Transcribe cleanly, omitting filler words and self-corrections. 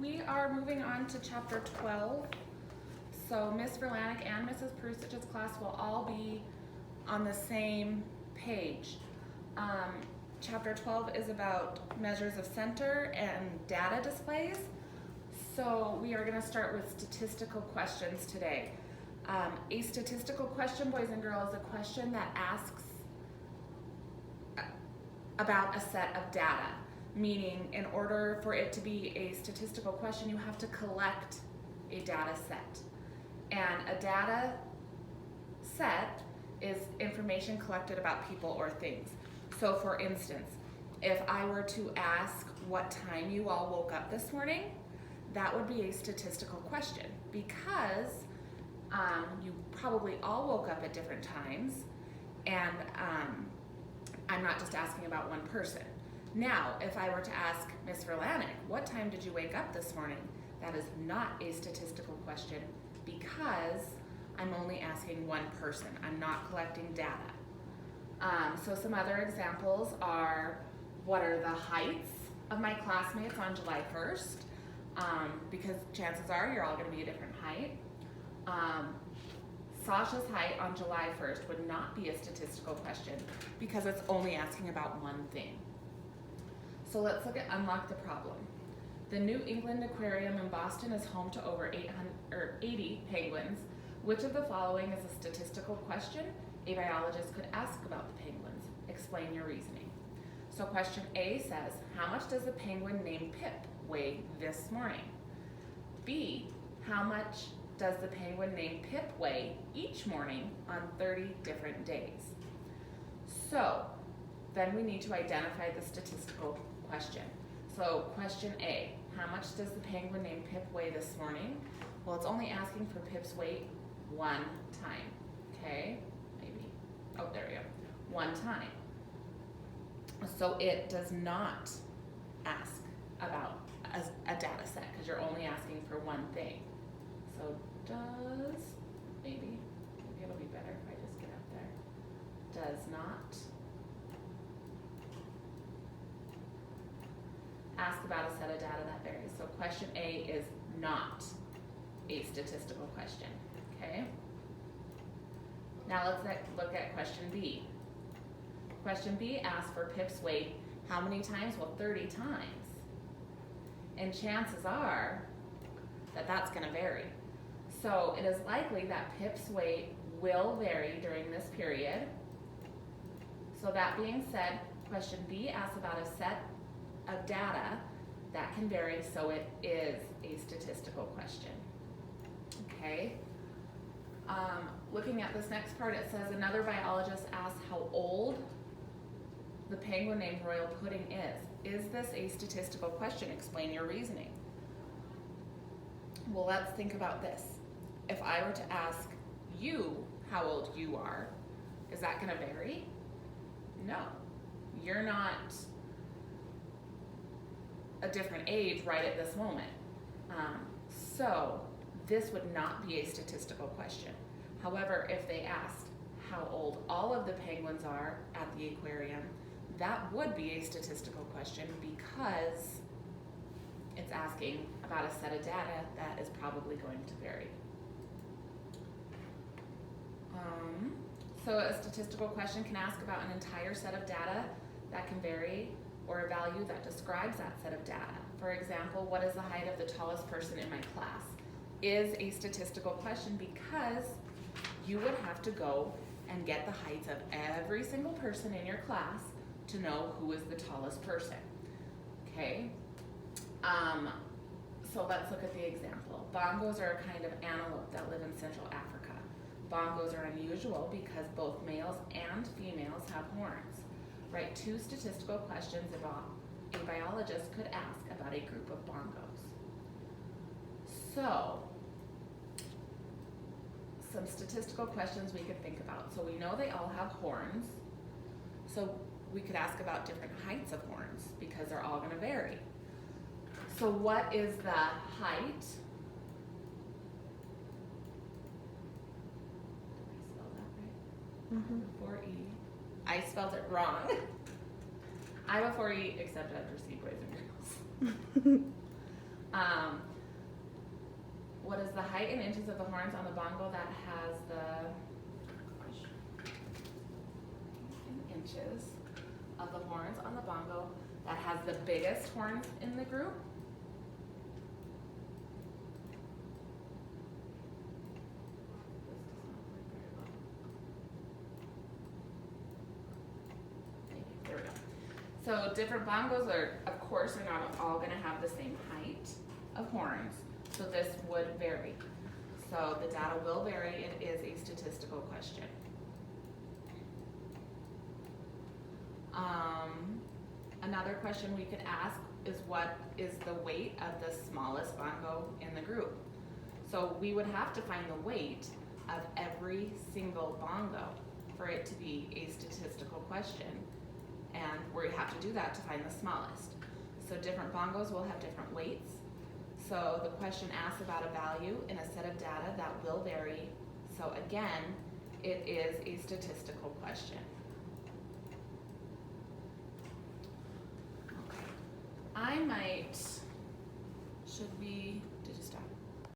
We are moving on to chapter 12. So Miss Verlanick and Mrs. Perusich's class will all be on the same page. Chapter 12 is about measures of center and data displays. So we are going to start with statistical questions today. A statistical question, boys and girls, is a question that asks about a set of data. Meaning, in order for it to be a statistical question, you have to collect a data set. And a data set is information collected about people or things. So for instance, if I were to ask what time you all woke up this morning, that would be a statistical question because you probably all woke up at different times, and I'm not just asking about one person. Now, if I were to ask Miss Verlanick, what time did you wake up this morning? That is not a statistical question because I'm only asking one person. I'm not collecting data. So some other examples are, what are the heights of my classmates on July 1st? Because chances are you're all gonna be a different height. Sasha's height on July 1st would not be a statistical question because it's only asking about one thing. So let's look at Unlock the Problem. The New England Aquarium in Boston is home to over 80 penguins. Which of the following is a statistical question a biologist could ask about the penguins? Explain your reasoning. So question A says, how much does the penguin named Pip weigh this morning? B, how much does the penguin named Pip weigh each morning on 30 different days? So then we need to identify the statistical question. So question A, how much does the penguin named Pip weigh this morning? Well, it's only asking for Pip's weight one time, okay? Maybe, oh, there we go, one time. So it does not ask about a data set because you're only asking for one thing. So maybe it'll be better if I just get up there. Does not ask about a set of data that varies. So question A is not a statistical question, okay? Now let's look at question B. Question B asks for Pip's weight how many times? Well, 30 times. And chances are that that's gonna vary. So it is likely that Pip's weight will vary during this period. So that being said, question B asks about a set of data that can vary, so it is a statistical question. Okay. Looking at this next part, it says another biologist asked how old the penguin named Royal Pudding is. Is this a statistical question? Explain your reasoning. Well, let's think about this. If I were to ask you how old you are, is that going to vary? No. You're not a different age right at this moment. So this would not be a statistical question. However, if they asked how old all of the penguins are at the aquarium, that would be a statistical question because it's asking about a set of data that is probably going to vary. So a statistical question can ask about an entire set of data that can vary or a value that describes that set of data. For example, what is the height of the tallest person in my class? Is a statistical question because you would have to go and get the heights of every single person in your class to know who is the tallest person, okay? So let's look at the example. Bongos are a kind of antelope that live in Central Africa. Bongos are unusual because both males and females have horns. Write two statistical questions a biologist could ask about a group of bongos. So, some statistical questions we could think about. So we know they all have horns. So we could ask about different heights of horns because they're all going to vary. So what is the height? Did I spell that right? Mm-hmm. Before E. I spelled it wrong. I before E except after C, boys and girls. What is the height in inches of the horns on the bongo that has the in inches of the horns on the bongo that has the biggest horns in the group? There we go. So different bongos are, of course, are not all going to have the same height of horns. So this would vary. So the data will vary. It is a statistical question. Another question we could ask is what is the weight of the smallest bongo in the group? So we would have to find the weight of every single bongo for it to be a statistical question. And we have to do that to find the smallest. So different bongos will have different weights. So the question asks about a value in a set of data that will vary. So again, it is a statistical question. Okay. I might, did you stop?